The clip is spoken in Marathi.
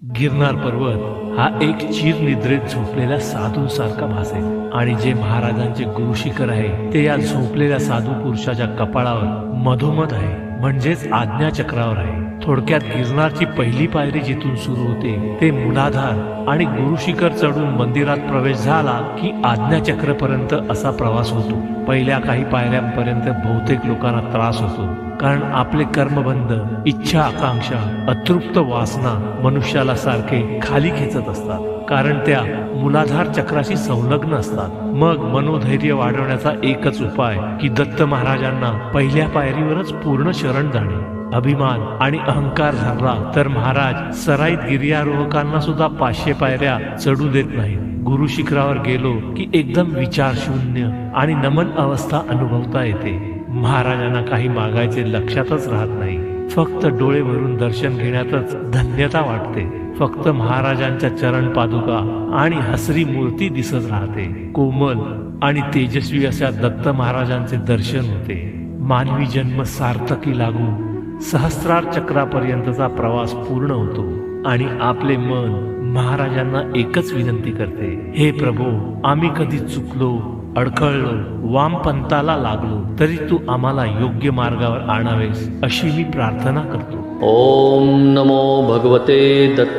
गिरनार पर्वत हा एक चिरनिद्रेत झोपलेल्या साधूसारखा भासेल आणि जे महाराजांचे गुरुशिखर आहे ते या झोपलेल्या साधू पुरुषाच्या कपाळावर मधोमध आहे, म्हणजेच आज्ञाचक्रावर आहे. थोडक्यात गिरनारची पहिली पायरी जिथून सुरू होते ते मूलाधार आणि गुरुशिखर चढून मंदिरात प्रवेश झाला की आज्ञाचक्रापर्यंत असा प्रवास होतो. पहिल्या काही पायऱ्यांपर्यंत बहुतेक लोकांना त्रास होतो, कारण आपले कर्मबंध, इच्छा, आकांक्षा, अतृप्त वासना मनुष्याला सारखे खाली खेचत असतात, कारण त्या मूलाधार चक्राशी संलग्न असतात. मग मनोधैर्य वाढवण्याचा एकच उपाय की दत्त महाराजांना पहिल्या पायरीवरच पूर्ण शरण जाणे. अभिमान आणि अहंकार झाला तर महाराज सराईत गिर्यारोहकांना सुद्धा 500 पायऱ्या चढू देत नाहीत. गुरु शिखरावर गेलो की एकदम विचार शून्य आणि नमन अवस्था अनुभवता येते. महाराजांना काही मागायचे लक्षातच राहत नाही. फक्त डोळे भरून दर्शन घेण्यातच धन्यता वाटते. फक्त महाराजांच्या चरण पादुका आणि हसरी मूर्ती दिसत राहते. कोमल आणि तेजस्वी अशा दत्त महाराजांचे दर्शन होते. मानवी जन्म सार्थकी लागून सहस्रार चक्रापर्यंतचा प्रवास पूर्ण होतो आणि आपले मन महाराजांना एकच विनंती करते, हे प्रभू, आम्ही कधी चुकलो, अडखळलो, वामपंथाला लागलो तरी तू आम्हाला योग्य मार्गावर आणावेस अशी मी प्रार्थना करतो. ओम नमो भगवते दत्त